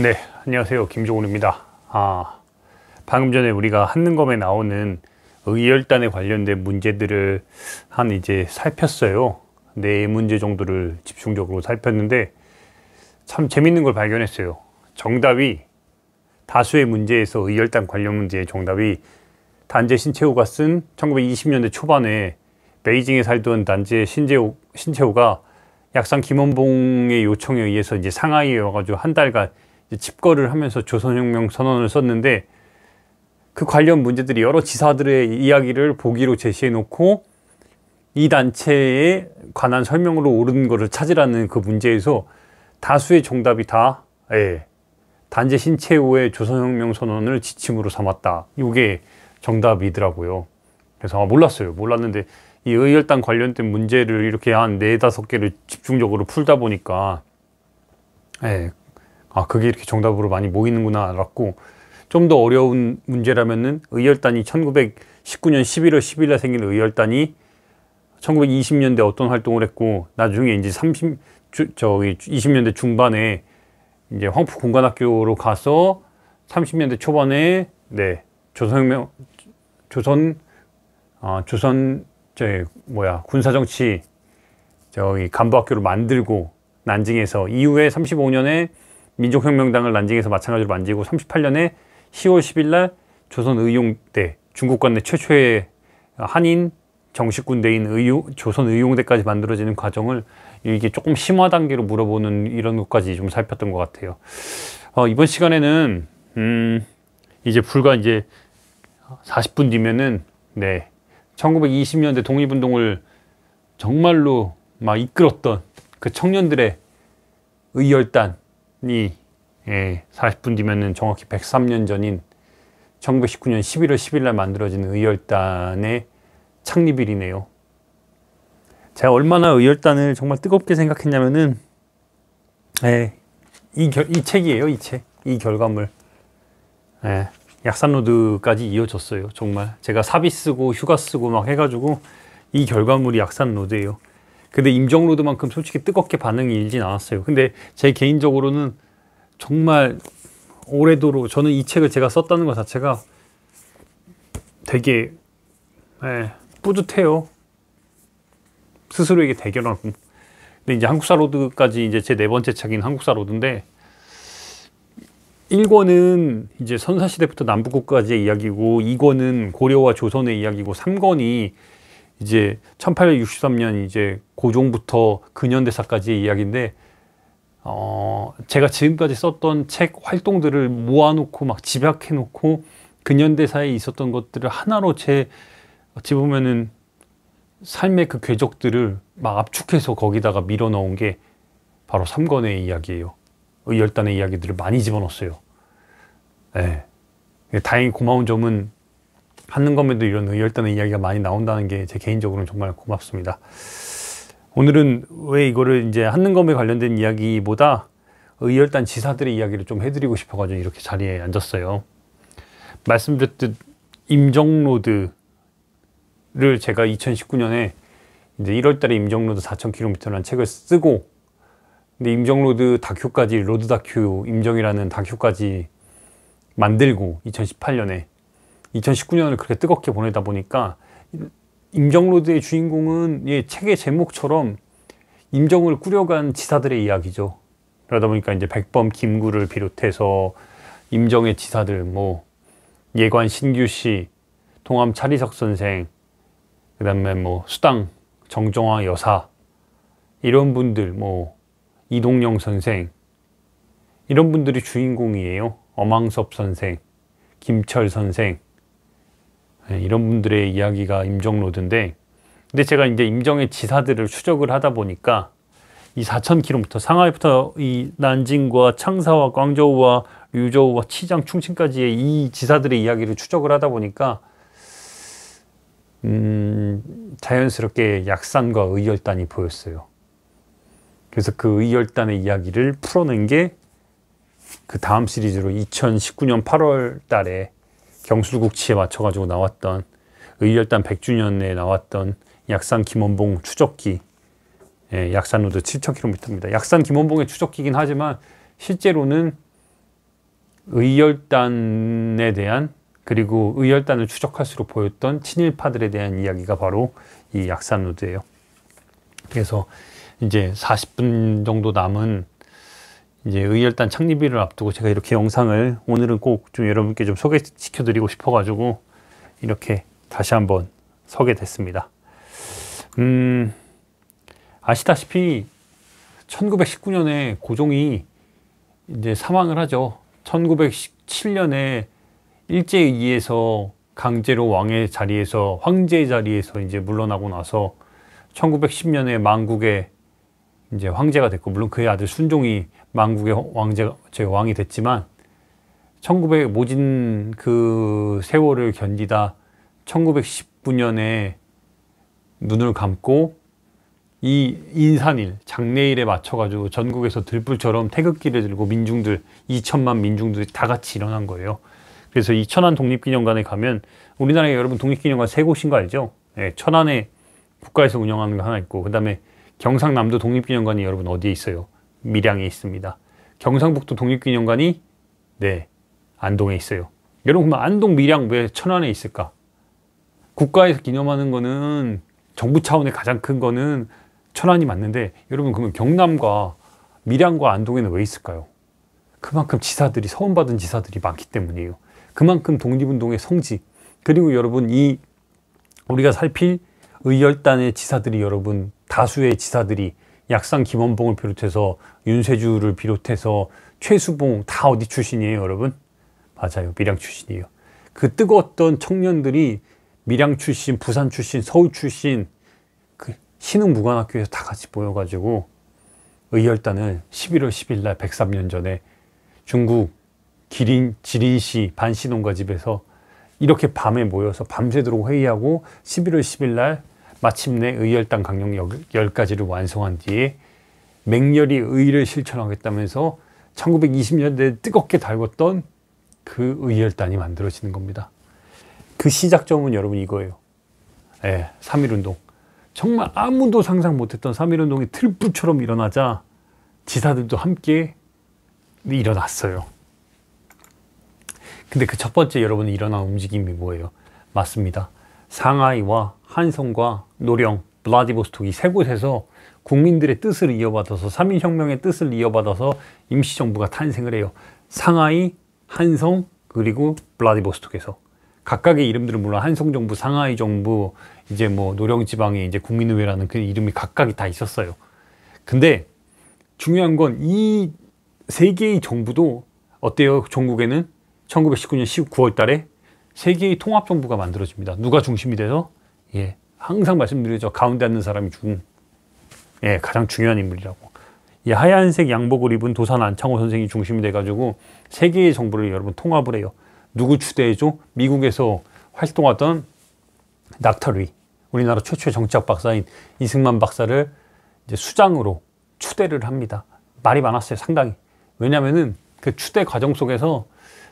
네, 안녕하세요. 김종훈입니다. 방금 전에 우리가 한능검에 나오는 의열단에 관련된 문제들을 이제 살폈어요. 네 문제 정도를 집중적으로 살폈는데 참 재밌는 걸 발견했어요. 정답이 다수의 문제에서 의열단 관련 문제의 정답이 단재 신채호가 쓴 1920년대 초반에 베이징에 살던 단재 신채호가 약산 김원봉의 요청에 의해서 이제 상하이에 와가지고 한 달간 집거를 하면서 조선혁명 선언을 썼는데, 그 관련 문제들이 여러 지사들의 이야기를 보기로 제시해 놓고 이 단체에 관한 설명으로 옳은 거를 찾으라는 그 문제에서 다수의 정답이 다 단재 신채호의 조선혁명 선언을 지침으로 삼았다, 이게 정답이더라고요. 그래서 몰랐는데 이 의열단 관련된 문제를 이렇게 한 4-5개를 집중적으로 풀다 보니까 그게 이렇게 정답으로 많이 모이는구나 알았고, 좀 더 어려운 문제라면은 의열단이 1919년 11월 10일에 생긴 의열단이 1920년대 어떤 활동을 했고, 나중에 이제 20년대 중반에 이제 황포 군관학교로 가서 30년대 초반에 군사정치 간부학교를 만들고, 난징에서 이후에 35년에 민족혁명당을 난징에서 마찬가지로 만들고, 38년에 10월 10일 날 조선의용대, 중국관 내 최초의 한인 정식 군대인 조선의용대까지 만들어지는 과정을 이게 조금 심화 단계로 물어보는 이런 것까지 좀 살폈던 것 같아요. 이번 시간에는 이제 불과 이제 40분 뒤면은 1920년대 독립운동을 정말로 막 이끌었던 그 청년들의 의열단이 40분 뒤면은 정확히 103년 전인 1919년 11월 10일 날 만들어진 의열단의 창립일이네요. 제가 얼마나 의열단을 정말 뜨겁게 생각했냐면은 이 책이에요. 이 결과물. 약산로드까지 이어졌어요. 정말 제가 사비 쓰고 휴가 쓰고 막 해가지고 이 결과물이 약산로드예요. 근데 임정로드만큼 솔직히 뜨겁게 반응이 일진 않았어요. 근데 제 개인적으로는 정말 오래도록 저는 이 책을 제가 썼다는 것 자체가 되게 뿌듯해요. 스스로에게 대견하고. 근데 이제 한국사로드까지 이제 제 4번째 책인 한국사로드인데, 1권은 이제 선사시대부터 남북국까지의 이야기고, 2권은 고려와 조선의 이야기고, 3권이 이제 1863년 이제 고종부터 근현대사까지의 이야기인데, 제가 지금까지 썼던 책 활동들을 모아놓고 막 집약해놓고 근현대사에 있었던 것들을 하나로 어찌 보면은 삶의 그 궤적들을 막 압축해서 거기다가 밀어 넣은 게 바로 3권의 이야기예요. 의열단의 이야기들을 많이 집어넣었어요. 다행히 고마운 점은 한능검에도 이런 의열단의 이야기가 많이 나온다는 게 제 개인적으로는 정말 고맙습니다. 오늘은 왜 이거를 이제 한능검에 관련된 이야기보다 의열단 지사들의 이야기를 좀 해드리고 싶어가지고 이렇게 자리에 앉았어요. 말씀드렸듯 임정로드를 제가 2019년에 이제 1월달에 임정로드 4,000km라는 책을 쓰고, 근데 임정로드 다큐까지, 로드 다큐 임정이라는 다큐까지 만들고 2018년에 2019년을 그렇게 뜨겁게 보내다 보니까 임정로드의 주인공은 책의 제목처럼 임정을 꾸려간 지사들의 이야기죠. 그러다 보니까 이제 백범 김구를 비롯해서 임정의 지사들, 예관 신규씨, 동암 차리석 선생, 그 다음에 수당 정정화 여사, 이런 분들, 이동영 선생, 이런 분들이 주인공이에요. 엄황섭 선생, 김철 선생, 이런 분들의 이야기가 임정로드인데, 근데 제가 이제 임정의 지사들을 추적을 하다 보니까 이 4,000km, 상하이부터 이 난징과 창사와 광저우와 류저우와 치장, 충칭까지의 이 지사들의 이야기를 추적을 하다 보니까 자연스럽게 약산과 의열단이 보였어요. 그래서 그 의열단의 이야기를 풀어낸 게 그 다음 시리즈로 2019년 8월 달에 경술국치에 맞춰가지고 나왔던 의열단 100주년에 나왔던 약산 김원봉 추적기, 약산로드 7,000km입니다. 약산 김원봉의 추적기긴 하지만 실제로는 의열단에 대한, 그리고 의열단을 추적할수록 보였던 친일파들에 대한 이야기가 바로 이 약산로드예요. 그래서 이제 40분 정도 남은 이제 의열단 창립일을 앞두고 제가 이렇게 영상을 오늘은 꼭 좀 여러분께 좀 소개시켜 드리고 싶어 가지고 이렇게 다시 한번 서게 됐습니다. 아시다시피 1919년에 고종이 이제 사망을 하죠. 1917년에 일제의기에서 강제로 왕의 자리에서, 황제의 자리에서 이제 물러나고 나서 1910년에 만국의 이제 황제가 됐고, 물론 그의 아들 순종이 만국의 왕이 됐지만, 1900 모진 그 세월을 견디다 1919년에 눈을 감고 이 인산일, 장례일에 맞춰가지고 전국에서 들불처럼 태극기를 들고 민중들, 2천만 민중들이 다 같이 일어난 거예요. 그래서 이 천안 독립기념관에 가면, 우리나라에 여러분 독립기념관 3곳인 거 알죠? 네, 천안에 국가에서 운영하는 거 하나 있고, 그 다음에 경상남도 독립기념관이 여러분 어디에 있어요? 밀양에 있습니다. 경상북도 독립기념관이 네, 안동에 있어요. 여러분 그러면 안동, 밀양 왜 천안에 있을까? 국가에서 기념하는 거는, 정부 차원의 가장 큰 거는 천안이 맞는데, 여러분 그러면 경남과 밀양과 안동에는 왜 있을까요? 그만큼 지사들이, 서운받은 지사들이 많기 때문이에요. 그만큼 독립운동의 성지, 그리고 여러분 이 우리가 살필 의열단의 지사들이, 여러분 다수의 지사들이 약산 김원봉을 비롯해서 윤세주를 비롯해서 최수봉 다 어디 출신이에요, 여러분? 맞아요, 밀양 출신이에요. 그 뜨거웠던 청년들이 밀양 출신, 부산 출신, 서울 출신, 그 신흥무관학교에서 다 같이 모여가지고 의열단을 11월 10일 날 103년 전에 중국 지린시 반시농가 집에서 이렇게 밤에 모여서 밤새도록 회의하고 11월 10일 날 마침내 의열단 강령 10가지를 완성한 뒤에 맹렬히 의를 실천하겠다면서 1920년대에 뜨겁게 달궜던 그 의열단이 만들어지는 겁니다. 그 시작점은 여러분 이거예요. 네, 3.1운동. 정말 아무도 상상 못했던 3.1운동이 틀불처럼 일어나자 지사들도 함께 일어났어요. 근데 그 첫 번째 여러분 일어난 움직임이 뭐예요? 맞습니다. 상하이와 한성과 노령, 블라디보스톡 이 3곳에서 국민들의 뜻을 이어받아서, 3.1혁명의 뜻을 이어받아서 임시정부가 탄생을 해요. 상하이, 한성, 그리고 블라디보스톡에서. 각각의 이름들은 물론 한성정부, 상하이정부, 이제 뭐 노령지방에 이제 국민의회라는 그 이름이 각각이 다 있었어요. 근데 중요한 건 이 3개의 정부도 어때요? 전국에는 1919년 9월 달에 3개의 통합정부가 만들어집니다. 누가 중심이 돼서? 예, 항상 말씀드리죠. 가운데 앉는 사람이 가장 중요한 인물이라고. 이 하얀색 양복을 입은 도산 안창호 선생이 중심이 돼가지고 3개의 정부를 여러분 통합을 해요. 누구 추대해줘? 미국에서 활동하던 닥터리, 우리나라 최초의 정치학 박사인 이승만 박사를 이제 수장으로 추대를 합니다. 말이 많았어요, 상당히. 왜냐면은 그 추대 과정 속에서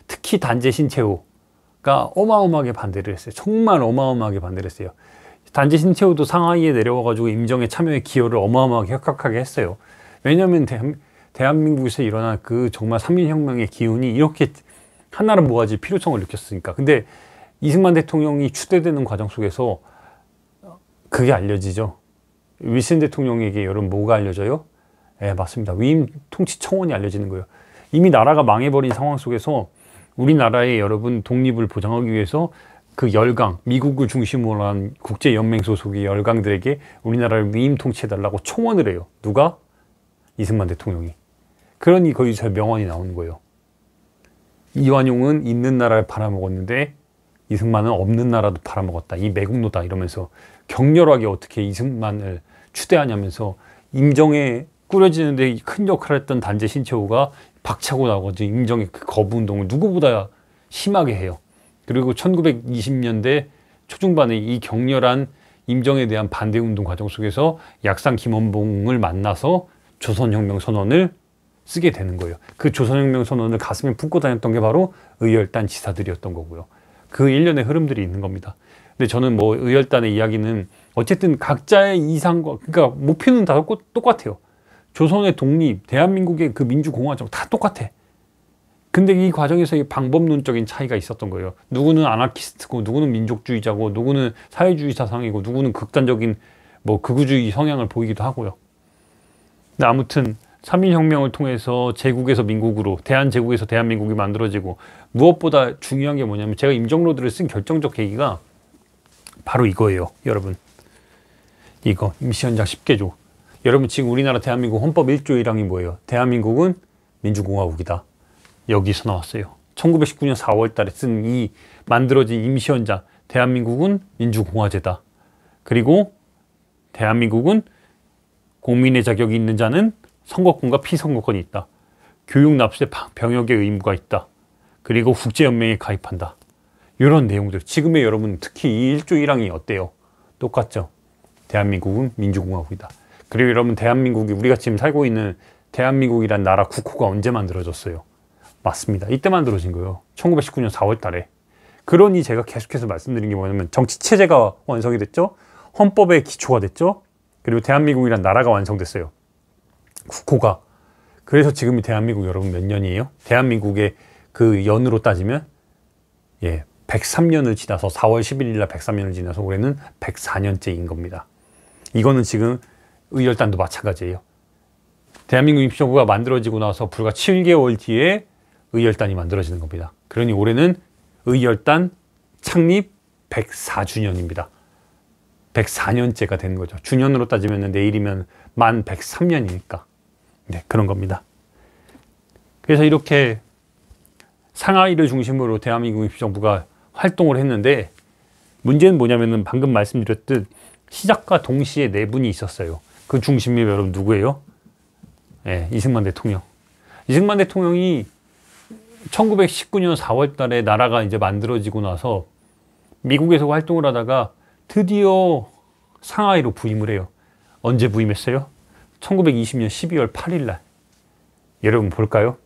특히 단재 신채호가 어마어마하게 반대를 했어요. 정말 어마어마하게 반대를 했어요. 단재 신채호도 상하이에 내려와가지고 임정의 참여에 기여를 어마어마하게 혁혁하게 했어요. 왜냐하면 대한민국에서 일어난 그 정말 3.1혁명의 기운이 이렇게 하나를 모아질 필요성을 느꼈으니까. 근데 이승만 대통령이 추대되는 과정 속에서 그게 알려지죠. 윌슨 대통령에게 여러분 뭐가 알려져요? 네, 맞습니다. 위임 통치청원이 알려지는 거예요. 이미 나라가 망해버린 상황 속에서 우리나라의 여러분 독립을 보장하기 위해서 그 열강, 미국을 중심으로 한 국제연맹 소속의 열강들에게 우리나라를 위임 통치해달라고 청원을 해요. 누가? 이승만 대통령이. 그러니 거기서 명언이 나오는 거예요. 이완용은 있는 나라를 팔아먹었는데 이승만은 없는 나라도 팔아먹었다. 이 매국노다. 이러면서 격렬하게 어떻게 이승만을 추대하냐면서 임정에 꾸려지는데 큰 역할을 했던 단재 신채호가 박차고 나가지고 임정의 그 거부운동을 누구보다 심하게 해요. 그리고 1920년대 초중반에 이 격렬한 임정에 대한 반대운동 과정 속에서 약산 김원봉을 만나서 조선혁명 선언을 쓰게 되는 거예요. 그 조선혁명 선언을 가슴에 품고 다녔던 게 바로 의열단 지사들이었던 거고요. 그 일련의 흐름들이 있는 겁니다. 근데 저는 뭐 의열단의 이야기는 어쨌든 각자의 이상과, 그러니까 목표는 다 똑같아요. 조선의 독립, 대한민국의 그 민주공화정 다 똑같아. 근데 이 과정에서 이 방법론적인 차이가 있었던 거예요. 누구는 아나키스트고, 누구는 민족주의자고, 누구는 사회주의 사상이고, 누구는 극단적인 뭐 극우주의 성향을 보이기도 하고요. 근데 아무튼 3.1혁명을 통해서 제국에서 민국으로, 대한제국에서 대한민국이 만들어지고, 무엇보다 중요한 게 뭐냐면 제가 임정로드를 쓴 결정적 계기가 바로 이거예요. 여러분, 이거 임시헌장 10개조. 여러분, 지금 우리나라 대한민국 헌법 1조 1항이 뭐예요? 대한민국은 민주공화국이다. 여기서 나왔어요. 1919년 4월 달에 쓴 이 만들어진 임시헌장, 대한민국은 민주공화제다. 그리고 대한민국은 공민의 자격이 있는 자는 선거권과 피선거권이 있다. 교육, 납세, 병역의 의무가 있다. 그리고 국제연맹에 가입한다. 이런 내용들. 지금의 여러분, 특히 이 1조 1항이 어때요? 똑같죠? 대한민국은 민주공화국이다. 그리고 여러분, 대한민국이, 우리가 지금 살고 있는 대한민국이란 나라 국호가 언제 만들어졌어요? 맞습니다. 이때 만들어진 거예요. 1919년 4월 달에. 그러니 제가 계속해서 말씀드린 게 뭐냐면 정치체제가 완성이 됐죠. 헌법의 기초가 됐죠. 그리고 대한민국이란 나라가 완성됐어요. 국호가. 그래서 지금이 대한민국 여러분 몇 년이에요? 대한민국의 그 연으로 따지면 103년을 지나서 4월 11일 날 103년을 지나서 올해는 104년째인 겁니다. 이거는 지금 의열단도 마찬가지예요. 대한민국 임시정부가 만들어지고 나서 불과 7개월 뒤에 의열단이 만들어지는 겁니다. 그러니 올해는 의열단 창립 104주년입니다. 104년째가 되는 거죠. 주년으로 따지면 내일이면 만 103년이니까. 네, 그런 겁니다. 그래서 이렇게 상하이를 중심으로 대한민국 임시정부가 활동을 했는데, 문제는 뭐냐면은 방금 말씀드렸듯 시작과 동시에 네 분이 있었어요. 그 중심이 여러분 누구예요? 이승만 대통령. 이승만 대통령이 1919년 4월 달에 나라가 이제 만들어지고 나서 미국에서 활동을 하다가 드디어 상하이로 부임을 해요. 언제 부임했어요? 1920년 12월 8일 날. 여러분 볼까요?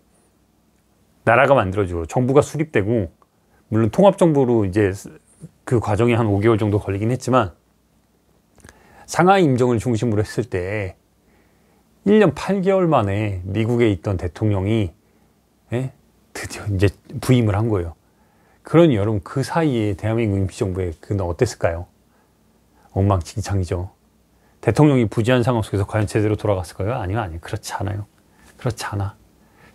나라가 만들어지고 정부가 수립되고, 물론 통합정부로 이제 그 과정이 한 5개월 정도 걸리긴 했지만, 상하이 임정을 중심으로 했을 때 1년 8개월 만에 미국에 있던 대통령이 드디어 이제 부임을 한 거예요. 그러니 여러분, 그 사이에 대한민국 임시정부의 그는 어땠을까요? 엉망진창이죠. 대통령이 부재한 상황 속에서 과연 제대로 돌아갔을까요? 아니요. 그렇지 않아요. 그렇지 않아.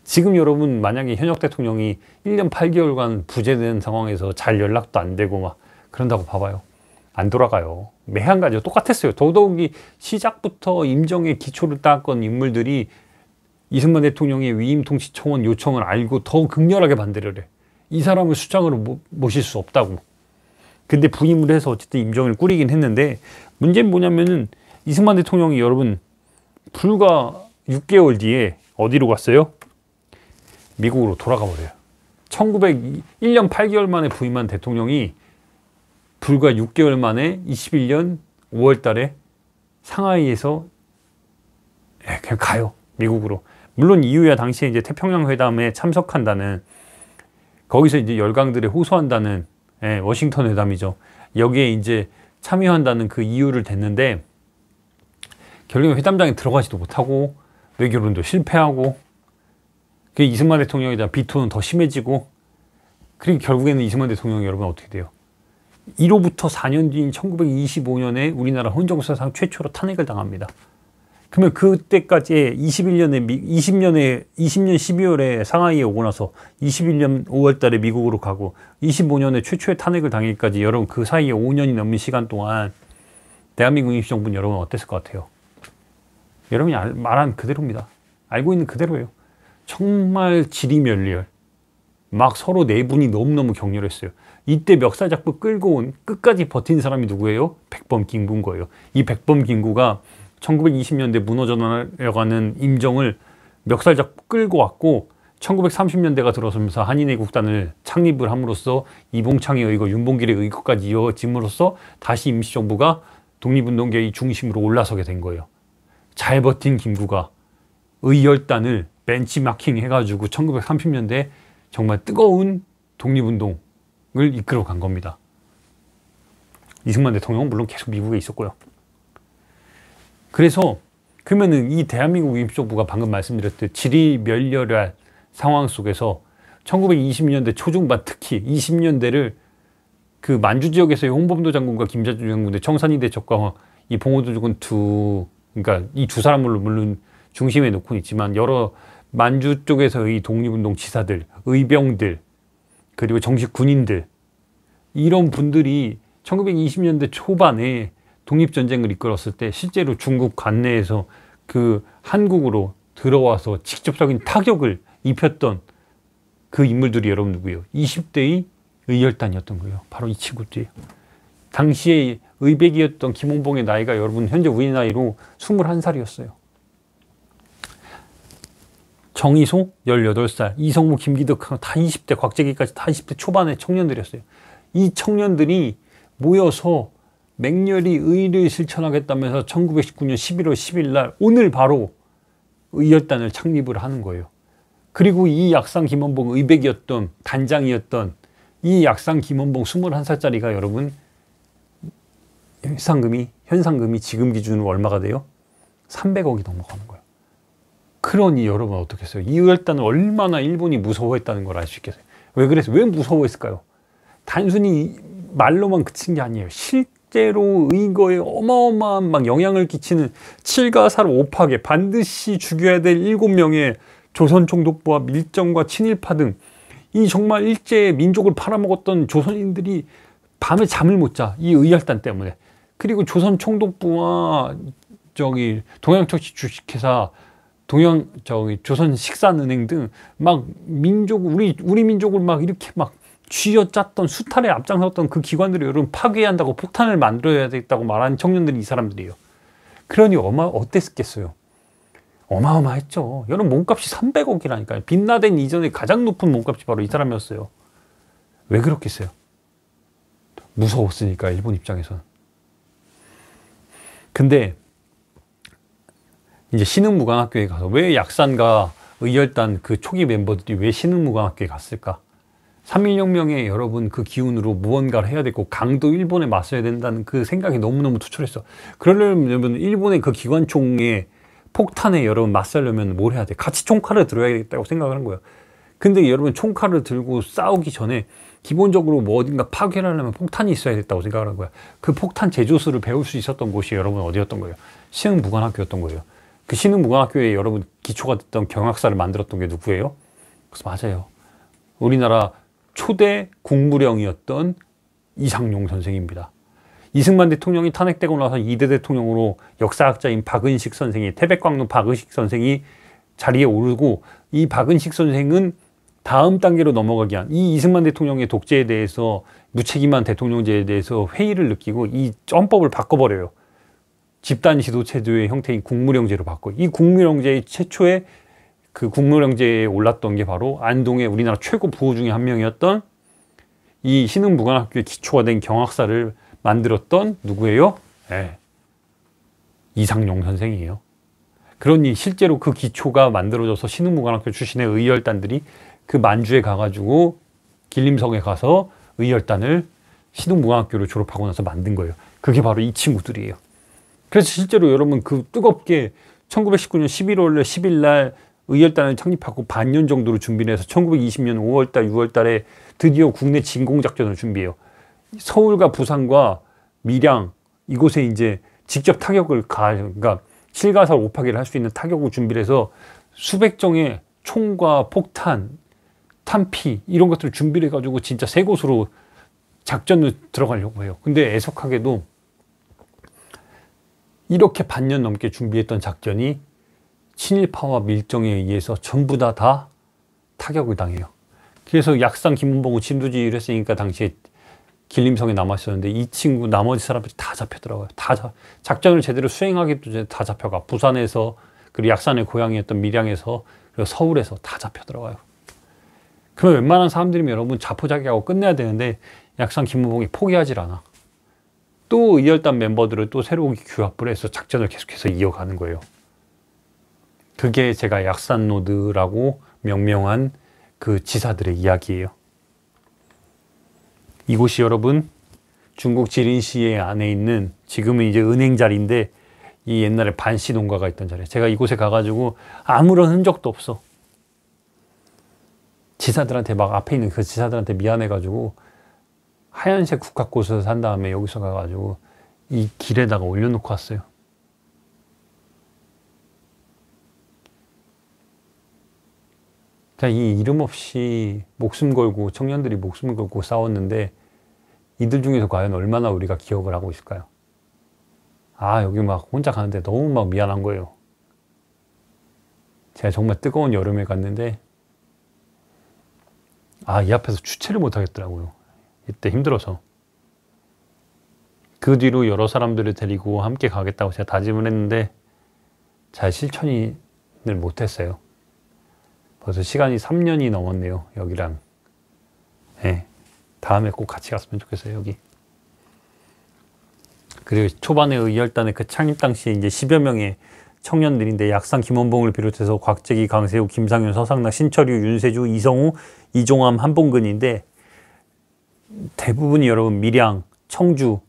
지금 여러분, 만약에 현역 대통령이 1년 8개월간 부재된 상황에서 잘 연락도 안 되고 막 그런다고 봐봐요. 안 돌아가요. 매한가지로 똑같았어요. 더더욱이 시작부터 임정의 기초를 닦았던 인물들이 이승만 대통령의 위임 통치 청원 요청을 알고 더 극렬하게 반대를 해. 이 사람을 수장으로 모실 수 없다고. 근데 부임을 해서 어쨌든 임정을 꾸리긴 했는데, 문제는 뭐냐면은 이승만 대통령이 여러분 불과 6개월 뒤에 어디로 갔어요? 미국으로 돌아가 버려요. 1년 8개월 만에 부임한 대통령이 불과 6개월 만에 21년 5월 달에 상하이에서 그냥 가요. 미국으로. 물론 이후야 당시에 이제 태평양 회담에 참석한다는, 거기서 이제 열강들에 호소한다는 워싱턴 회담이죠. 여기에 이제 참여한다는 그 이유를 댔는데, 결국에 회담장에 들어가지도 못하고 외교론도 실패하고, 그 이승만 대통령에 대한 비토는 더 심해지고, 그리고 결국에는 이승만 대통령이 여러분 어떻게 돼요? 1호부터 4년 뒤인 1925년에 우리나라 헌정사상 최초로 탄핵을 당합니다. 그러면 그때까지 20년 12월에 상하이에 오고 나서 21년 5월 달에 미국으로 가고 25년에 최초의 탄핵을 당일까지 여러분 그 사이에 5년이 넘는 시간 동안 대한민국 임시정부는 여러분 어땠을 것 같아요? 여러분이 말한 그대로입니다. 알고 있는 그대로예요. 정말 지리멸리열. 막 서로 내분이 너무너무 격렬했어요. 이때 멱살잡고 끌고 온 끝까지 버틴 사람이 누구예요? 백범김구인 거예요. 이 백범김구가 1920년대 무너져나가는 임정을 멱살잡고 끌고 왔고, 1930년대가 들어서면서 한인애국단을 창립을 함으로써 이봉창의 의거, 윤봉길의 의거까지 이어짐으로써 다시 임시정부가 독립운동계의 중심으로 올라서게 된 거예요. 잘 버틴 김구가 의열단을 벤치마킹 해가지고 1930년대에 정말 뜨거운 독립운동을 이끌어 간 겁니다. 이승만 대통령은 물론 계속 미국에 있었고요. 그래서 그러면은 이 대한민국 임시정부가 방금 말씀드렸듯 지리멸렬한 상황 속에서 1920년대 초중반 특히 20년대를 그 만주 지역에서의 홍범도 장군과 김자주 장군의 청산리 대첩과 이 봉오도 장군 그러니까 이 두 사람을 물론 중심에 놓고 있지만 여러 만주 쪽에서의 독립운동 지사들, 의병들, 그리고 정식 군인들 이런 분들이 1920년대 초반에 독립전쟁을 이끌었을 때 실제로 중국 관내에서 그 한국으로 들어와서 직접적인 타격을 입혔던 그 인물들이 여러분 누구예요? 20대의 의열단이었던 거예요. 바로 이 친구들이에요. 당시에 의백이었던 김홍봉의 나이가 여러분 현재 우리 나이로 21살이었어요. 정의소 18살, 이성무, 김기덕 다 20대, 곽재기까지 다 20대 초반의 청년들이었어요. 이 청년들이 모여서 맹렬히 의를 실천하겠다면서 1919년 11월 10일 날 오늘 바로 의열단을 창립을 하는 거예요. 그리고 이 약상 김원봉 의백이었던 단장이었던 이 약상 김원봉 21살짜리가 여러분 현상금이 지금 기준으로 얼마가 돼요? 300억이 넘어가는 거예요. 그러니 여러분 어떻겠어요? 이 의열단을 얼마나 일본이 무서워했다는 걸 알 수 있겠어요? 왜 그래서 왜 무서워했을까요? 단순히 말로만 그친 게 아니에요. 실제로 의거에 어마어마한 막 영향을 끼치는 7가살 5파계 반드시 죽여야 될 7명의 조선 총독부와 밀정과 친일파 등 이 정말 일제의 민족을 팔아먹었던 조선인들이 밤에 잠을 못 자. 이 의열단 때문에. 그리고 조선 총독부와 동양철치 주식회사 조선 식산은행 등 막 우리 민족을 막 이렇게 막 쥐어짰던 수탈에 앞장섰던 그 기관들을 여러분 파괴해야 한다고 폭탄을 만들어야 되겠다고 말하는 청년들이 이 사람들이에요. 그러니 어땠겠어요? 어마어마했죠. 여러분 몸값이 300억이라니까요. 빈라덴 이전에 가장 높은 몸값이 바로 이 사람이었어요. 왜 그렇겠어요? 무서웠으니까 일본 입장에서는. 근데 이제 신흥무관학교에 가서 왜 약산과 의열단 그 초기 멤버들이 왜 신흥무관학교에 갔을까? 3.1혁명에 여러분 그 기운으로 무언가를 해야 되고 강도 일본에 맞서야 된다는 그 생각이 너무너무 투철했어. 그러려면 여러분 일본의 그 기관총에 폭탄에 여러분 맞서려면 뭘 해야 돼? 같이 총칼을 들어야겠다고 생각을 한 거예요. 근데 여러분 총칼을 들고 싸우기 전에 기본적으로 뭐 어딘가 파괴를 하려면 폭탄이 있어야 됐다고 생각을 한 거야. 그 폭탄 제조술을 배울 수 있었던 곳이 여러분 어디였던 거예요? 신흥무관학교였던 거예요. 그 신흥무관학교에 여러분 기초가 됐던 경학사를 만들었던 게 누구예요? 그래서 맞아요. 우리나라 초대 국무령이었던 이상용 선생입니다. 이승만 대통령이 탄핵되고 나서 2대 대통령으로 역사학자인 박은식 선생이 태백광로 박은식 선생이 자리에 오르고 이 박은식 선생은 다음 단계로 넘어가기 위한 이 이승만 대통령의 독재에 대해서 무책임한 대통령제에 대해서 회의를 느끼고 이 헌법을 바꿔버려요. 집단 지도체제의 형태인 국무령제로 바꿔. 이 국무령제의 최초의 그 국무령제에 올랐던 게 바로 안동의 우리나라 최고 부호 중에 한 명이었던 이 신흥무관학교의 기초가 된 경학사를 만들었던 누구예요? 네. 이상용 선생이에요. 그러니 실제로 그 기초가 만들어져서 신흥무관학교 출신의 의열단들이 그 만주에 가가지고 길림성에 가서 의열단을 신흥무관학교를 졸업하고 나서 만든 거예요. 그게 바로 이 친구들이에요. 그래서 실제로 여러분 그 뜨겁게 1919년 11월 10일 날 의열단을 창립하고 반년 정도로 준비를 해서 1920년 5월달, 6월달에 드디어 국내 진공작전을 준비해요. 서울과 부산과 밀양 이곳에 이제 직접 타격을 그러니까 7가살 5파기를 할 수 있는 타격을 준비를 해서 수백 정의 총과 폭탄, 탄피 이런 것들을 준비를 해가지고 진짜 세 곳으로 작전을 들어가려고 해요. 근데 애석하게도 이렇게 반년 넘게 준비했던 작전이 친일파와 밀정에 의해서 전부 다 타격을 당해요. 그래서 약상 김문봉은 진두지휘를 했으니까 당시에 길림성에 남아있었는데 이 친구 나머지 사람들이 다 잡혀들어가요. 작전을 제대로 수행하기도 전에 다 잡혀가. 부산에서 그리고 약산의 고향이었던 밀양에서 그리고 서울에서 다 잡혀들어가요. 그러면 웬만한 사람들이면 여러분 자포자기하고 끝내야 되는데 약상 김문봉이 포기하질 않아. 또 의열단 멤버들을 또 새로 규합을 해서 작전을 계속해서 이어가는 거예요. 그게 제가 약산로드라고 명명한 그 지사들의 이야기예요. 이곳이 여러분 중국 지린시 안에 있는 지금은 이제 은행 자리인데 이 옛날에 반시 농가가 있던 자리에 제가 이곳에 가가지고 아무런 흔적도 없어. 지사들한테 막 앞에 있는 그 지사들한테 미안해가지고 하얀색 국화꽃을 산 다음에 여기서 가가지고 이 길에다가 올려놓고 왔어요. 이 이름 없이 목숨 걸고 청년들이 목숨을 걸고 싸웠는데 이들 중에서 과연 얼마나 우리가 기억을 하고 있을까요? 아, 여기 막 혼자 가는데 너무 막 미안한 거예요. 제가 정말 뜨거운 여름에 갔는데 이 앞에서 주체를 못 하겠더라고요. 이때 힘들어서. 그 뒤로 여러 사람들을 데리고 함께 가겠다고 제가 다짐을 했는데 잘 실천을 못했어요. 벌써 시간이 3년이 넘었네요. 여기랑. 네. 다음에 꼭 같이 갔으면 좋겠어요. 여기. 그리고 초반에 의열단의 그 창립 당시에 이제 10여 명의 청년들인데 약산 김원봉을 비롯해서 곽재기, 강세우, 김상윤, 서상락, 신철유, 윤세주, 이성우, 이종암, 한봉근인데 대부분이 여러분 밀양, 청주,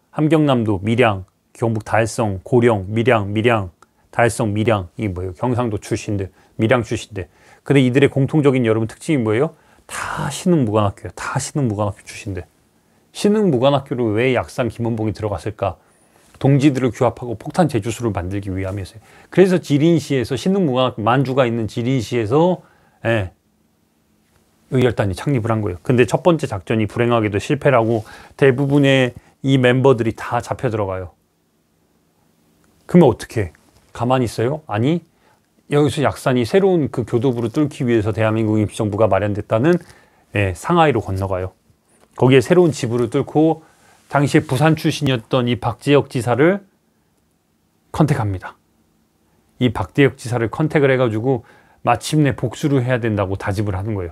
함경남도, 밀양, 경북 달성, 고령, 밀양, 달성, 밀양, 이게 뭐예요? 경상도 출신들, 밀양 출신들. 근데 이들의 공통적인 여러분 특징이 뭐예요? 다 신흥무관학교예요. 다 신흥무관학교 출신들. 신흥무관학교로 왜 약산 김원봉이 들어갔을까? 동지들을 규합하고 폭탄 제주수를 만들기 위함이었어요. 그래서 지린시에서 신흥무관학교 만주가 있는 지린시에서 의열단이 창립을 한 거예요. 근데 첫 번째 작전이 불행하게도 실패를 하고 대부분의 이 멤버들이 다 잡혀 들어가요. 그러면 어떻게? 가만히 있어요? 아니, 여기서 약산이 새로운 그 교도부를 뚫기 위해서 대한민국 임시정부가 마련됐다는 상하이로 건너가요. 거기에 새로운 지부를 뚫고 당시에 부산 출신이었던 이 박재혁 지사를 컨택합니다. 이 박재혁 지사를 컨택을 해가지고 마침내 복수를 해야 된다고 다짐을 하는 거예요.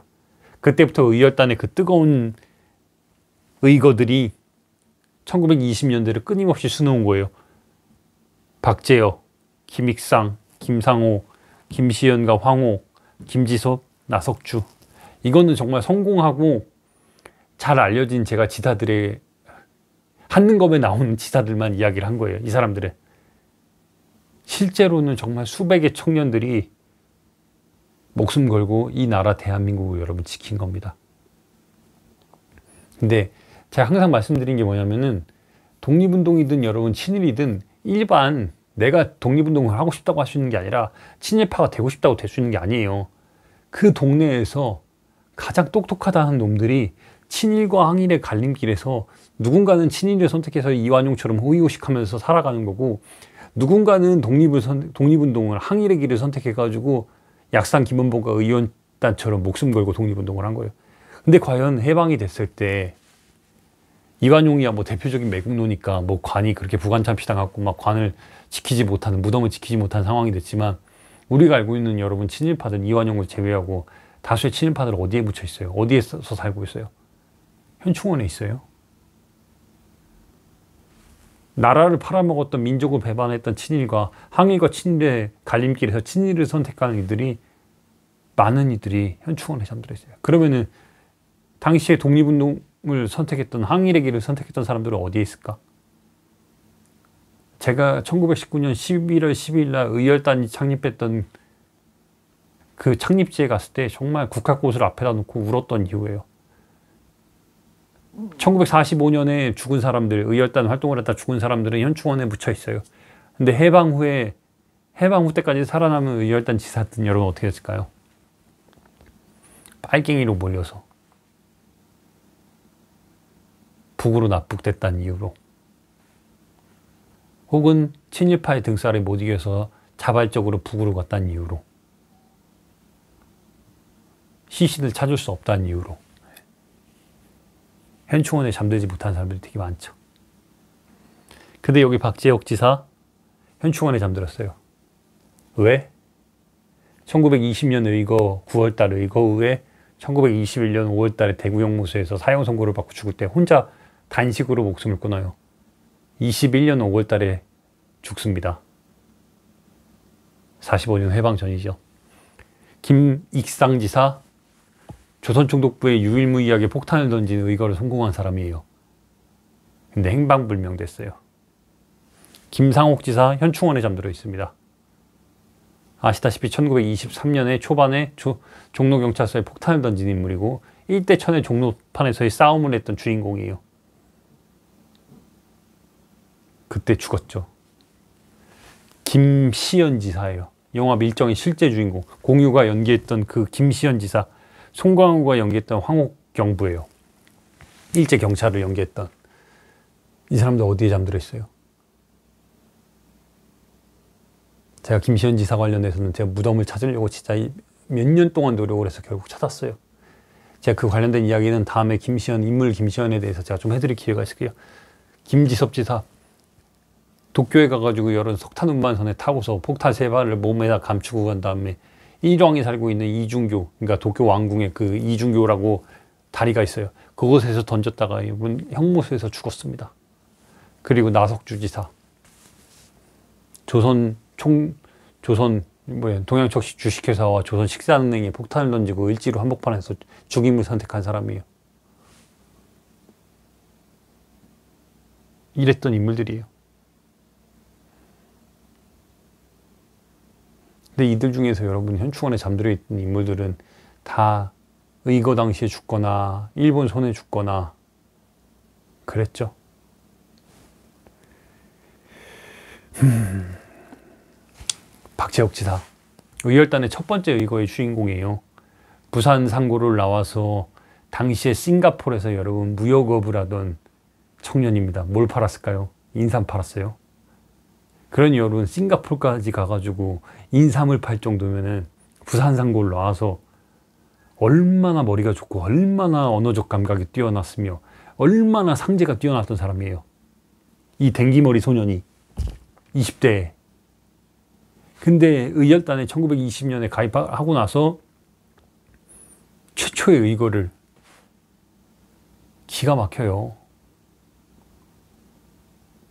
그때부터 의열단의 그 뜨거운 의거들이 1920년대를 끊임없이 수놓은 거예요. 박재혁, 김익상, 김상호, 김시연과 황호, 김지섭, 나석주. 이거는 정말 성공하고 잘 알려진 제가 지사들의 한능검에 나오는 지사들만 이야기를 한 거예요. 이 사람들은. 실제로는 정말 수백의 청년들이 목숨 걸고 이 나라 대한민국을 여러분 지킨 겁니다. 근데 제가 항상 말씀드린 게 뭐냐면은 독립운동이든 여러분 친일이든 일반 내가 독립운동을 하고 싶다고 할 수 있는 게 아니라 친일파가 되고 싶다고 될 수 있는 게 아니에요. 그 동네에서 가장 똑똑하다는 놈들이 친일과 항일의 갈림길에서 누군가는 친일을 선택해서 이완용처럼 호의호식하면서 살아가는 거고 누군가는 독립운동을 항일의 길을 선택해가지고 약산 김원봉과 의원단처럼 목숨 걸고 독립운동을 한 거예요. 근데 과연 해방이 됐을 때 이완용이야 뭐 대표적인 매국노니까 뭐 관이 그렇게 부관참시당하고 막 관을 지키지 못하는 무덤을 지키지 못한 상황이 됐지만 우리가 알고 있는 여러분 친일파들 이완용을 제외하고 다수의 친일파들 어디에 묻혀 있어요? 어디에서 살고 있어요? 현충원에 있어요. 나라를 팔아먹었던 민족을 배반했던 친일과 항일과 친일의 갈림길에서 친일을 선택하는 이들이 많은 이들이 현충원에 잠들어 있어요. 그러면은 당시에 독립운동을 선택했던 항일의 길을 선택했던 사람들은 어디에 있을까? 제가 1919년 11월 12일 날 의열단이 창립했던 그 창립지에 갔을 때 정말 국화꽃을 앞에다 놓고 울었던 이유예요. 1945년에 죽은 사람들, 의열단 활동을 했다 죽은 사람들은 현충원에 묻혀 있어요. 근데 해방 후 때까지 살아남은 의열단 지사들은 여러분 어떻게 됐을까요? 빨갱이로 몰려서 북으로 납북됐다는 이유로 혹은 친일파의 등살에 못 이겨서 자발적으로 북으로 갔다는 이유로 시신을 찾을 수 없다는 이유로 현충원에 잠들지 못한 사람들이 되게 많죠. 근데 여기 박재혁 지사 현충원에 잠들었어요. 왜? 1920년 의거 9월달 의거 후에 1921년 5월달에 대구 용무소에서 사형 선고를 받고 죽을 때 혼자 단식으로 목숨을 끊어요. 21년 5월달에 죽습니다. 45년 해방 전이죠. 김익상 지사 조선총독부에 유일무이하게 폭탄을 던진 의거를 성공한 사람이에요. 근데 행방불명됐어요. 김상옥 지사 현충원에 잠들어 있습니다. 아시다시피 1923년에 초반에 종로경찰서에 폭탄을 던진 인물이고 일대천의 종로판에서의 싸움을 했던 주인공이에요. 그때 죽었죠. 김시현 지사예요. 영화 밀정의 실제 주인공. 공유가 연기했던 그 김시현 지사, 송강호가 연기했던 황옥 경부예요. 일제 경찰을 연기했던. 이 사람들 어디에 잠들어 있어요? 제가 김시현 지사 관련해서는 제가 무덤을 찾으려고 진짜 몇 년 동안 노력을 해서 결국 찾았어요. 제가 그 관련된 이야기는 다음에 인물 김시현에 대해서 제가 좀 해드릴 기회가 있을게요. 김지섭 지사 도쿄에 가가지고 여러 석탄 운반선에 타고서 폭탄 3발을 몸에다 감추고 간 다음에 일왕에 살고 있는 이중교, 그러니까 도쿄 왕궁에 그 이중교라고 다리가 있어요. 그곳에서 던졌다가 이분 형무소에서 죽었습니다. 그리고 나석주 지사, 동양척 주식회사와 조선식사은행에 폭탄을 던지고 을지로 한복판에서 죽임을 선택한 사람이에요. 이랬던 인물들이에요. 근데 이들 중에서 여러분 현충원에 잠들어 있던 인물들은 다 의거 당시에 죽거나 일본 손에 죽거나 그랬죠. 박재옥 지사, 의열단의 첫 번째 의거의 주인공이에요. 부산 상고를 나와서 당시에 싱가포르에서 여러분 무역업을 하던 청년입니다. 뭘 팔았을까요? 인삼 팔았어요. 그러니 여러분 싱가포르까지 가가지고 인삼을 팔 정도면은 부산 상고를 나와서 얼마나 머리가 좋고 얼마나 언어적 감각이 뛰어났으며 얼마나 상제가 뛰어났던 사람이에요. 이 댕기머리 소년이 20대에. 근데 의열단에 1920년에 가입하고 나서 최초의 의거를, 기가 막혀요.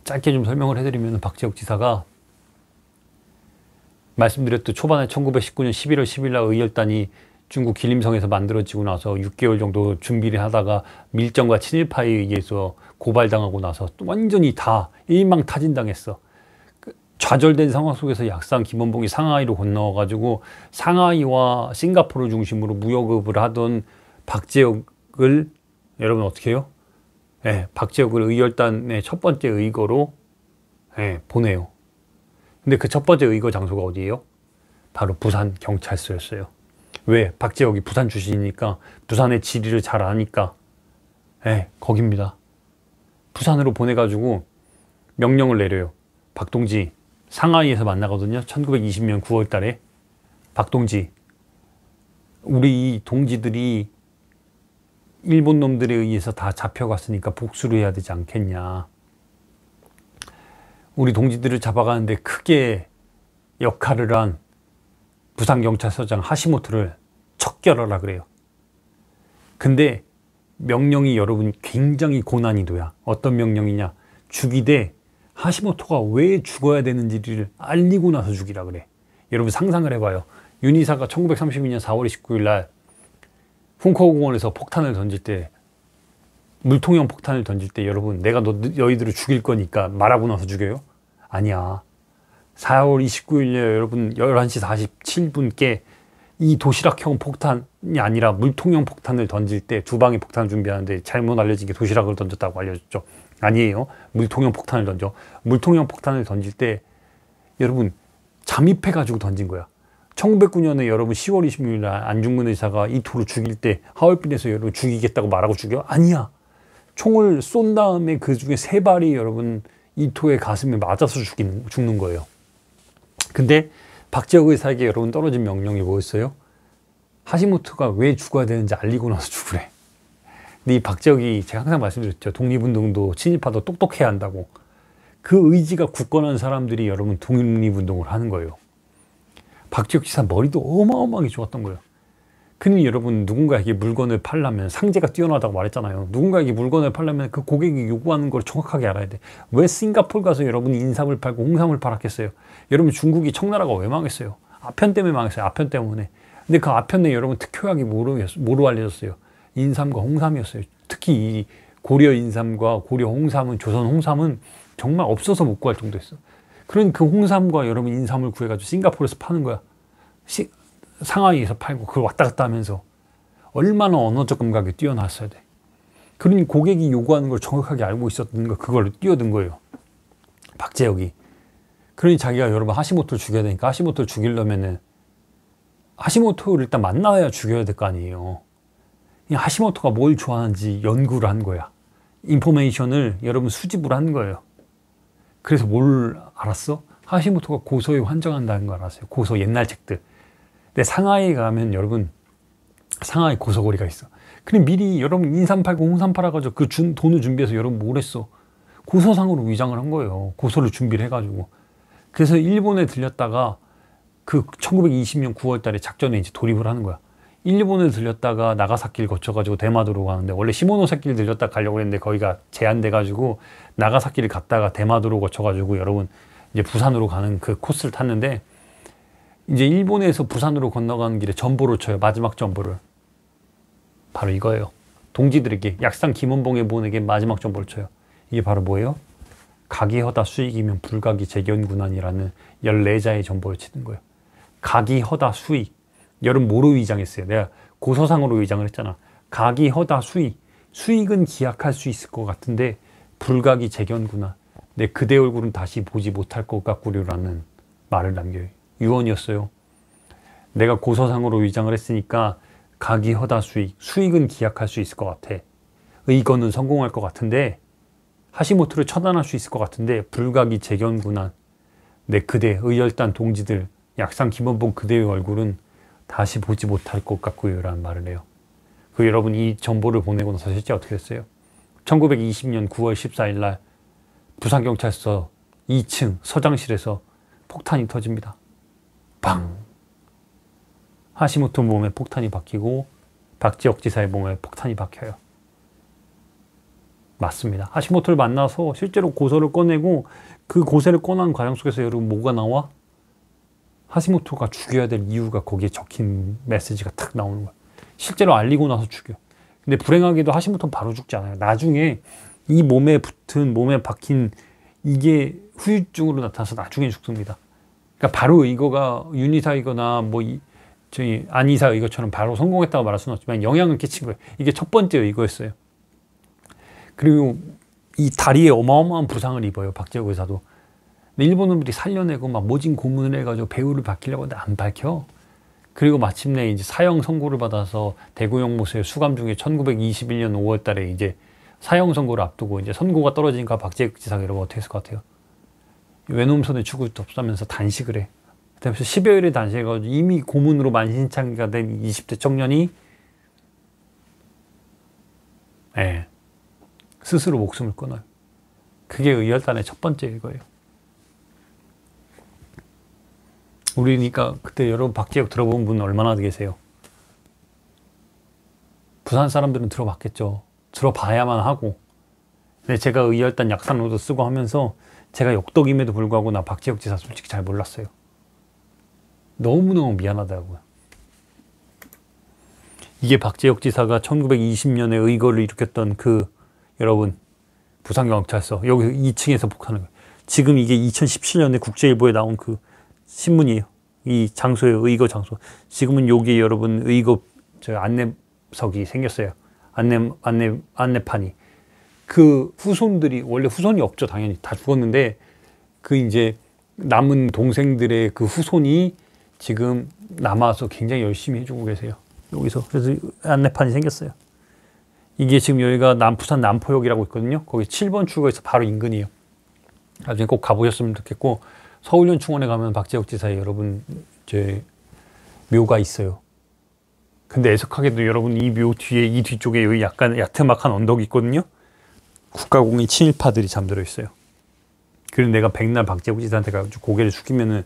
짧게 좀 설명을 해드리면 박재옥 지사가 말씀드렸듯 초반에 1919년 11월 10일 날 의열단이 중국 길림성에서 만들어지고 나서 6개월 정도 준비를 하다가 밀정과 친일파에 의해서 고발당하고 나서 완전히 다 일망타진당했어. 좌절된 상황 속에서 약산 김원봉이 상하이로 건너가지고 상하이와 싱가포르 중심으로 무역업을 하던 박재옥을 여러분 어떻게 해요? 네, 박재옥을 의열단의 첫 번째 의거로 보내요. 근데 그 첫 번째 의거 장소가 어디예요? 바로 부산 경찰서였어요. 왜? 박재옥이 부산 출신이니까 부산의 지리를 잘 아니까 거깁니다. 부산으로 보내가지고 명령을 내려요. 박동지, 상하이에서 만나거든요. 1920년 9월 달에. 박동지, 우리 이 동지들이 일본 놈들에 의해서 다 잡혀갔으니까 복수를 해야 되지 않겠냐. 우리 동지들을 잡아가는데 크게 역할을 한 부산경찰서장 하시모토를 척결하라 그래요. 근데 명령이 여러분 굉장히 고난이도야. 어떤 명령이냐? 죽이되 하시모토가 왜 죽어야 되는지를 알리고 나서 죽이라 그래. 여러분 상상을 해봐요. 윤희사가 1932년 4월 29일 날 훈커공원에서 폭탄을 던질 때, 물통형 폭탄을 던질 때 여러분 내가 너희들을 죽일 거니까 말하고 나서 죽여요? 아니야. 4월 29일에 여러분 11시 47분께 이 도시락형 폭탄이 아니라 물통형 폭탄을 던질 때, 두 방의 폭탄을 준비하는데 잘못 알려진 게 도시락을 던졌다고 알려졌죠. 아니에요. 물통형 폭탄을 던져. 물통형 폭탄을 던질 때 여러분 잠입해가지고 던진 거야. 1909년에 여러분 10월 26일 날 안중근 의사가 이토를 죽일 때 하얼빈에서 여러분 죽이겠다고 말하고 죽여? 아니야. 총을 쏜 다음에 그 중에 3발이 여러분 이토의 가슴에 맞아서 죽는 거예요. 근데 박재옥 의사에게 여러분 떨어진 명령이 뭐였어요? 하시모토가 왜 죽어야 되는지 알리고 나서 죽으래. 근데 이 박재옥이 제가 항상 말씀드렸죠. 독립운동도 친일파도 똑똑해야 한다고. 그 의지가 굳건한 사람들이 여러분 독립운동을 하는 거예요. 박재옥 지사 머리도 어마어마하게 좋았던 거예요. 그러니 여러분 누군가에게 물건을 팔려면, 상제가 뛰어나다고 말했잖아요. 누군가에게 물건을 팔려면 그 고객이 요구하는 걸 정확하게 알아야 돼. 왜 싱가포르 가서 여러분이 인삼을 팔고 홍삼을 팔았겠어요? 여러분 중국이 청나라가 왜 망했어요? 아편 때문에 망했어요. 아편 때문에. 근데 그 아편에 여러분 특효약이 뭐로 알려졌어요? 인삼과 홍삼이었어요. 특히 이 고려 인삼과 고려 홍삼은, 조선 홍삼은 정말 없어서 못 구할 정도였어. 그런 그 홍삼과 여러분 인삼을 구해가지고 싱가포르에서 파는 거야. 상하이에서 팔고 그걸 왔다 갔다 하면서 얼마나 언어적 감각이 뛰어났어야 돼. 그러니 고객이 요구하는 걸 정확하게 알고 있었던 거, 그걸 뛰어든 거예요. 박재혁이. 그러니 자기가 여러분 하시모토를 죽여야 되니까 하시모토를 죽이려면은 하시모토를 일단 만나야 죽여야 될 거 아니에요. 하시모토가 뭘 좋아하는지 연구를 한 거야. 인포메이션을 여러분 수집을 한 거예요. 그래서 뭘 알았어? 하시모토가 고소에 환장한다는 걸 알았어요. 고소 옛날 책들. 근데 상하이에 가면 여러분 상하이 고소고리가 있어. 그럼 미리 여러분 인삼 팔고 홍삼 팔아가지고 그 돈을 준비해서 여러분 뭘 했어? 고소상으로 위장을 한 거예요. 고소를 준비를 해가지고. 그래서 일본에 들렸다가 그 1920년 9월 달에 작전에 이제 돌입을 하는 거야. 일본에 들렸다가 나가사키를 거쳐가지고 대마도로 가는데, 원래 시모노세키를 들렸다 가려고 했는데 거기가 제한돼가지고 나가사키를 갔다가 대마도로 거쳐가지고 여러분 이제 부산으로 가는 그 코스를 탔는데, 이제 일본에서 부산으로 건너가는 길에 전보를 쳐요. 마지막 전보를. 바로 이거예요. 동지들에게, 약산 김원봉의 본에게 마지막 전보를 쳐요. 이게 바로 뭐예요? 각이허다 수익이면 불각이 재견군한이라는 14자의 전보를 치는 거예요. 각이허다 수익. 여러분 뭐로 위장했어요? 내가 고소상으로 위장을 했잖아. 각이허다 수익. 수익은 기약할 수 있을 것 같은데 불각이 재견군한. 내 그대 얼굴은 다시 보지 못할 것 같구려라는 말을 남겨요. 유언이었어요. 내가 고소상으로 위장을 했으니까 각이허다 수익. 수익은 기약할 수 있을 것 같아. 의거는 성공할 것 같은데 하시모토를 처단할 수 있을 것 같은데 불각이 재견군한. 내 그대 의열단 동지들 약산 김원봉 그대의 얼굴은 다시 보지 못할 것 같고요 라는 말을 해요. 그 여러분 이 정보를 보내고 나서 실제 어떻게 됐어요? 1920년 9월 14일 날 부산경찰서 2층 서장실에서 폭탄이 터집니다. 팡! 하시모토 몸에 폭탄이 박히고 박지혁 지사의 몸에 폭탄이 박혀요. 맞습니다. 하시모토를 만나서 실제로 고소를 꺼내고 그 고소를 꺼낸 과정 속에서 여러분 뭐가 나와? 하시모토가 죽여야 될 이유가 거기에 적힌 메시지가 탁 나오는 거야. 실제로 알리고 나서 죽여. 근데 불행하게도 하시모토는 바로 죽지 않아요. 나중에 이 몸에 박힌 이게 후유증으로 나타나서 나중에 죽습니다. 그러니까 바로 이거가 윤희사이거나 뭐 저희 안희사 의거처럼 바로 성공했다고 말할 수는 없지만 영향을 끼친 거예요. 이게 첫 번째 의거였어요. 그리고 이 다리에 어마어마한 부상을 입어요. 박재혁 의사도. 근데 일본 놈들이 살려내고 막 모진 고문을 해가지고 배우를 밝히려고 하는데 안 밝혀. 그리고 마침내 이제 사형 선고를 받아서 대구형 모수의 수감 중에 1921년 5월 달에 이제 사형 선고를 앞두고 이제 선고가 떨어지니까 박재혁 지사가 여러분 어떻게 했을 것 같아요? 외놈 손에 죽을 수 없다면서 단식을 해. 그다음에 10여일의 단식해가지고 이미 고문으로 만신창이가 된 20대 청년이 스스로 목숨을 끊어요. 그게 의열단의 첫 번째 이거예요. 우리니까 그때 여러분 박재혁 들어본 분 얼마나 계세요? 부산 사람들은 들어봤겠죠. 들어봐야만 하고. 근데 제가 의열단 약산로도 쓰고 하면서 제가 역덕임에도 불구하고 나 박재혁 지사 솔직히 잘 몰랐어요. 너무너무 미안하더라고요. 이게 박재혁 지사가 1920년에 의거를 일으켰던 그 여러분 부산경찰서 여기 2층에서 폭탄을, 지금 이게 2017년에 국제일보에 나온 그 신문이에요. 이 장소의 의거 장소. 지금은 여기 여러분 의거 저 안내석이 생겼어요. 안내판이. 그 후손들이, 원래 후손이 없죠. 당연히 다 죽었는데 그 이제 남은 동생들의 그 후손이 지금 남아서 굉장히 열심히 해주고 계세요. 여기서. 그래서 안내판이 생겼어요. 이게 지금 여기가 부산 남포역이라고 있거든요. 거기 7번 출구에서 바로 인근이에요. 나중에 꼭 가보셨으면 좋겠고, 서울연충원에 가면 박재혁 지사의 여러분 제 묘가 있어요. 근데 애석하게도 여러분 이 묘 뒤에 이 뒤쪽에 여기 약간 야트막한 언덕이 있거든요. 국가공인 친일파들이 잠들어 있어요. 그래서 내가 백날 박재혁 지사한테 가지고 고개를 숙이면은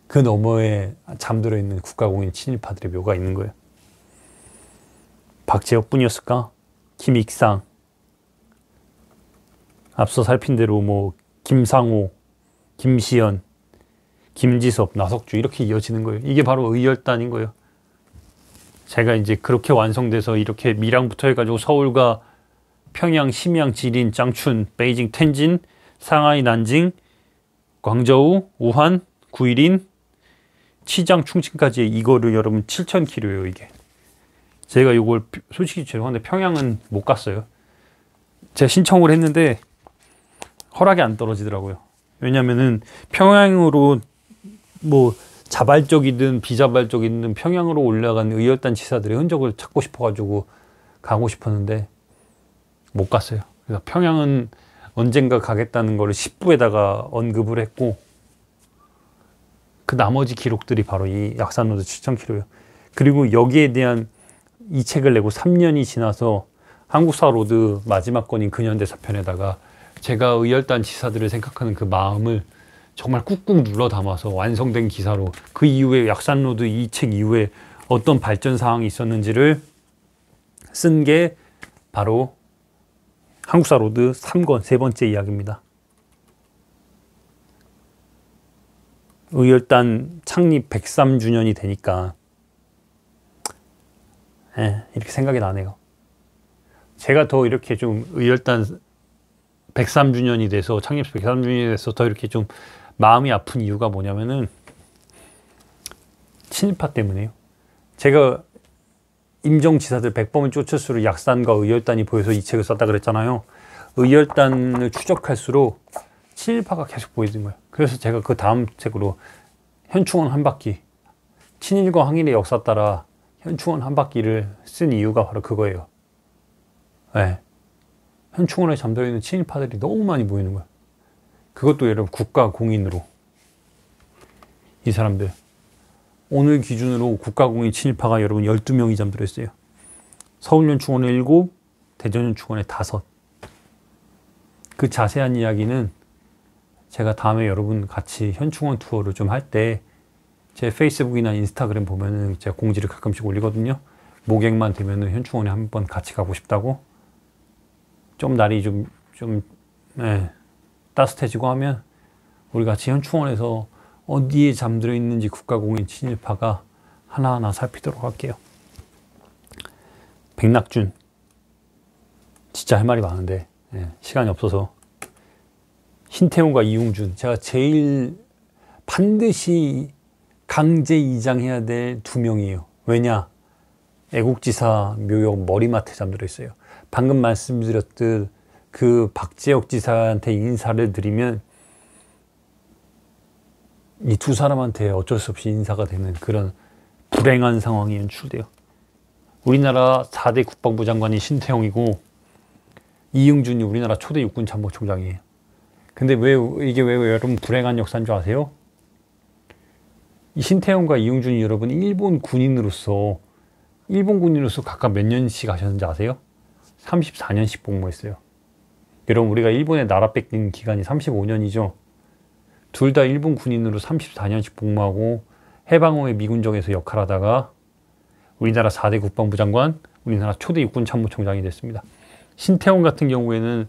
그 너머에 잠들어 있는 국가공인 친일파들의 묘가 있는 거예요. 박재혁 뿐이었을까? 김익상, 앞서 살핀 대로 뭐 김상호, 김시연, 김지섭, 나석주 이렇게 이어지는 거예요. 이게 바로 의열단인 거예요. 제가 이제 그렇게 완성돼서 이렇게 밀양부터 해가지고 서울과 평양, 심양, 지린, 짱춘, 베이징, 텐진, 상하이, 난징, 광저우, 우한, 구일인, 치장 충칭까지 이거를 여러분 7,000km예요 이게. 제가 이걸 솔직히 죄송한데 평양은 못 갔어요. 제가 신청을 했는데 허락이 안 떨어지더라고요. 왜냐면은 평양으로 뭐 자발적이든 비자발적이든 평양으로 올라간 의열단 치사들의 흔적을 찾고 싶어가지고 가고 싶었는데 못 갔어요. 그래서 평양은 언젠가 가겠다는 거를 10부에다가 언급을 했고, 그 나머지 기록들이 바로 이 약산로드 7,000km예요. 그리고 여기에 대한 이 책을 내고 3년이 지나서 한국사 로드 마지막 건인 근현대사편에다가 제가 의열단 치사들을 생각하는 그 마음을 정말 꾹꾹 눌러 담아서 완성된 기사로, 그 이후에 약산로드 이 책 이후에 어떤 발전 사항이 있었는지를 쓴 게 바로 한국사 로드 3권 세 번째 이야기입니다. 의열단 창립 103주년이 되니까 이렇게 생각이 나네요. 제가 더 이렇게 좀 의열단 103주년이 돼서, 창립 103주년이 돼서 더 이렇게 좀 마음이 아픈 이유가 뭐냐면은 친일파 때문에요. 제가 임정지사들 100번을 쫓을수록 약산과 의열단이 보여서 이 책을 썼다 그랬잖아요. 의열단을 추적할수록 친일파가 계속 보이는 거예요. 그래서 제가 그 다음 책으로 현충원 한 바퀴, 친일과 항일의 역사 따라 현충원 한 바퀴를 쓴 이유가 바로 그거예요. 네. 현충원에 잠들어 있는 친일파들이 너무 많이 보이는 거예요. 그것도 여러분 국가 공인으로. 이 사람들 오늘 기준으로 국가 공인 친일파가 여러분 12명이 잠들어 있어요. 서울현충원에 7, 대전현충원에 5. 그 자세한 이야기는 제가 다음에 여러분 같이 현충원 투어를 좀 할 때 제 페이스북이나 인스타그램 보면은 제가 공지를 가끔씩 올리거든요. 모객만 되면은 현충원에 한번 같이 가고 싶다고. 좀 날이 좀 따뜻해지고 하면 우리 같이 현충원에서 어디에 잠들어 있는지 국가공인 친일파가 하나하나 살피도록 할게요. 백낙준 진짜 할 말이 많은데 시간이 없어서. 신태용과 이웅준, 제가 제일 반드시 강제 이장해야 될 2명이에요. 왜냐? 애국지사 묘역 머리맡에 잠들어 있어요. 방금 말씀드렸듯 그 박재혁 지사한테 인사를 드리면 이 두 사람한테 어쩔 수 없이 인사가 되는 그런 불행한 상황이 연출돼요. 우리나라 4대 국방부 장관이 신태용이고 이응준이 우리나라 초대 육군 참모총장이에요. 근데 이게 왜 여러분 불행한 역사인 줄 아세요? 이 신태용과 이응준이 여러분 일본 군인으로서 각각 몇 년씩 하셨는지 아세요? 34년씩 복무했어요. 여러분 우리가 일본에 나라 뺏긴 기간이 35년이죠. 둘 다 일본 군인으로 34년씩 복무하고 해방 후에 미군정에서 역할하다가 우리나라 4대 국방부 장관, 우리나라 초대 육군 참모총장이 됐습니다. 신태용 같은 경우에는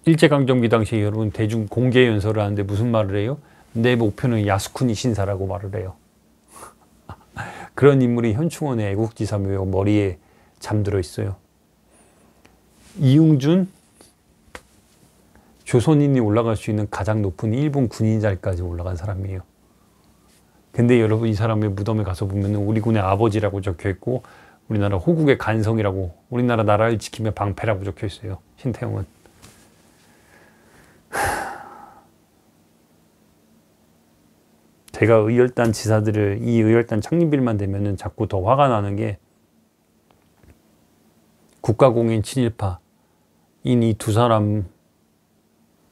일제강점기 당시에 여러분 대중 공개 연설을 하는데 무슨 말을 해요? 내 목표는 야스쿠니 신사라고 말을 해요. 그런 인물이 현충원의 애국지사 묘역 머리에 잠들어 있어요. 이웅준, 조선인이 올라갈 수 있는 가장 높은 일본 군인 자리까지 올라간 사람이에요. 근데 여러분 이 사람의 무덤에 가서 보면 우리 군의 아버지라고 적혀있고 우리나라 호국의 간성이라고, 우리나라 나라를 지키며 방패라고 적혀있어요. 신태용은. 제가 의열단 지사들을, 이 의열단 창립일만 되면은 자꾸 더 화가 나는 게 국가공인 친일파인 이 두 사람,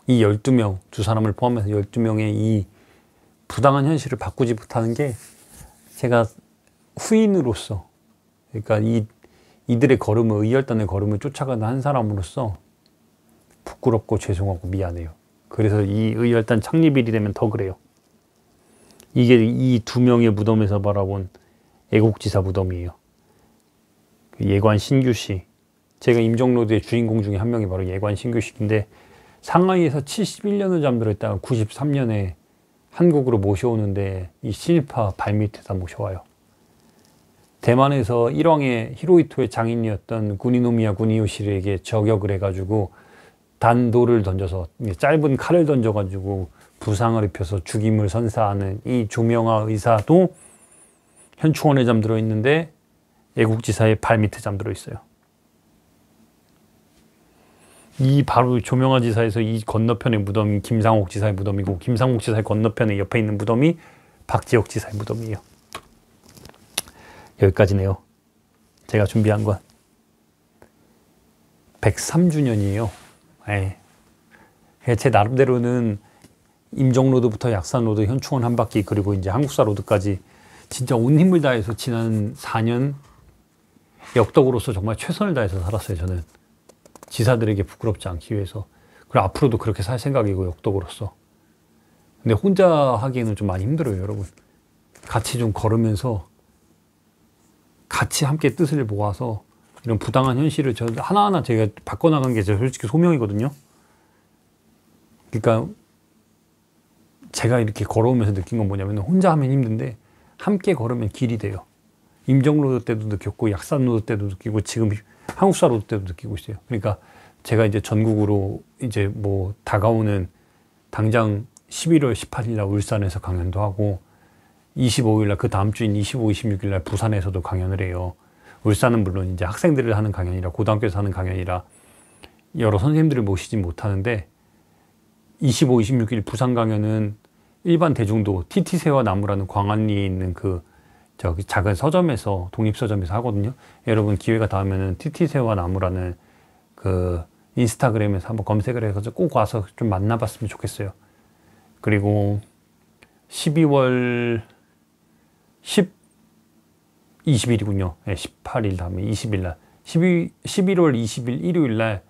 이 12명, 두 사람을 포함해서 12명의 이 부당한 현실을 바꾸지 못하는 게 제가 후인으로서, 그러니까 이들의 걸음을, 의열단의 걸음을 쫓아가는 한 사람으로서 부끄럽고 죄송하고 미안해요. 그래서 이 의열단 창립일이 되면 더 그래요. 이게 이 2명의 무덤에서 바라본 애국지사 무덤이에요. 예관 신규씨, 제가 임정로드의 주인공 중에 한 명이 바로 예관 신규씨인데 상하이에서 71년을 잠들어 있다가 93년에 한국으로 모셔오는데 이 친일파 발밑에다 모셔와요. 대만에서 일왕의 히로히토의 장인이었던 구니노미야 구니요시리에게 저격을 해가지고 단도를 던져서 짧은 칼을 던져가지고 부상을 입혀서 죽임을 선사하는 이 조명아 의사도 현충원에 잠들어 있는데 애국지사의 발 밑에 잠들어 있어요. 이 바로 조명아 지사에서 이 건너편의 무덤이 김상옥 지사의 무덤이고, 김상옥 지사의 건너편에 옆에 있는 무덤이 박지혁 지사의 무덤이에요. 여기까지네요. 제가 준비한 건 103주년이에요. 제 나름대로는 임정로드부터 약산로드, 현충원 한 바퀴, 그리고 이제 한국사로드까지 진짜 온 힘을 다해서 지난 4년 역덕으로서 정말 최선을 다해서 살았어요. 저는 지사들에게 부끄럽지 않기 위해서. 그리고 앞으로도 그렇게 살 생각이고, 역덕으로서. 근데 혼자 하기에는 좀 많이 힘들어요, 여러분. 같이 좀 걸으면서 같이 함께 뜻을 모아서 이런 부당한 현실을 저 하나하나 제가 바꿔나간 게 제 솔직히 소명이거든요. 그러니까 제가 이렇게 걸어오면서 느낀 건 뭐냐면, 혼자 하면 힘든데 함께 걸으면 길이 돼요. 임정로드 때도 느꼈고, 약산로드 때도 느끼고, 지금 한국사로드 때도 느끼고 있어요. 그러니까 제가 이제 전국으로 이제 뭐 다가오는 당장 11월 18일 날 울산에서 강연도 하고, 25일 날 그 다음 주인 25, 26일 날 부산에서도 강연을 해요. 울산은 물론 이제 학생들을 하는 강연이라, 고등학교에서 하는 강연이라 여러 선생님들을 모시지 못하는데, 25, 26일 부산 강연은 일반 대중도 TT새와 나무라는 광안리에 있는 그 저기 작은 서점에서, 독립서점에서 하거든요. 여러분 기회가 닿으면은 TT새와 나무라는 그 인스타그램에서 한번 검색을 해서 꼭 와서 좀 만나봤으면 좋겠어요. 그리고 12월 20일이군요. 18일 다음에 20일 날 11월 20일 일요일 날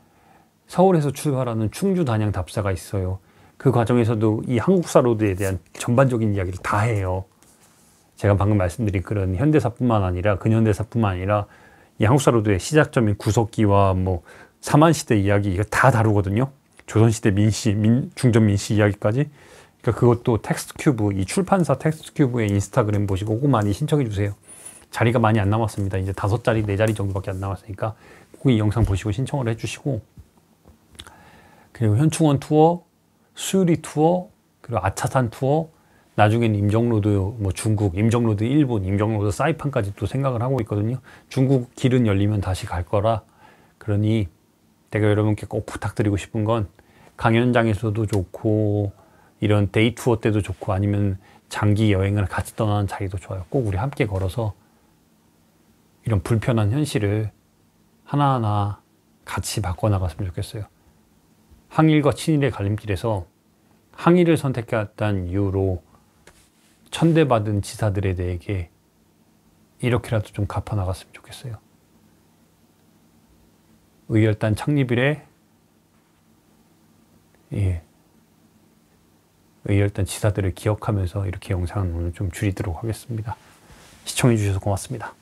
서울에서 출발하는 충주 단양 답사가 있어요. 그 과정에서도 이 한국사로드에 대한 전반적인 이야기를 다 해요. 제가 방금 말씀드린 그런 현대사뿐만 아니라 근현대사뿐만 아니라 이 한국사로드의 시작점인 구석기와 뭐 삼한시대 이야기, 이거 다 다루거든요. 조선시대 민시, 중전민시 이야기까지. 그러니까 그것도 텍스트큐브, 이 출판사 텍스트큐브의 인스타그램 보시고 꼭 많이 신청해 주세요. 자리가 많이 안 남았습니다. 이제 5자리, 4자리 정도밖에 안 남았으니까 꼭 이 영상 보시고 신청을 해주시고, 그리고 현충원 투어, 수유리 투어, 그리고 아차산 투어, 나중에는 임정로드, 뭐 중국, 임정로드 일본, 임정로드 사이판까지 또 생각을 하고 있거든요. 중국 길은 열리면 다시 갈 거라. 그러니 내가 여러분께 꼭 부탁드리고 싶은 건, 강연장에서도 좋고 이런 데이 투어 때도 좋고 아니면 장기 여행을 같이 떠나는 자리도 좋아요. 꼭 우리 함께 걸어서 이런 불편한 현실을 하나하나 같이 바꿔나갔으면 좋겠어요. 항일과 친일의 갈림길에서 항일을 선택했다는 이유로 천대받은 지사들에 대해 이렇게라도 좀 갚아나갔으면 좋겠어요. 의열단 창립 이래 의열단 지사들을 기억하면서 이렇게 영상은 오늘 좀 줄이도록 하겠습니다. 시청해 주셔서 고맙습니다.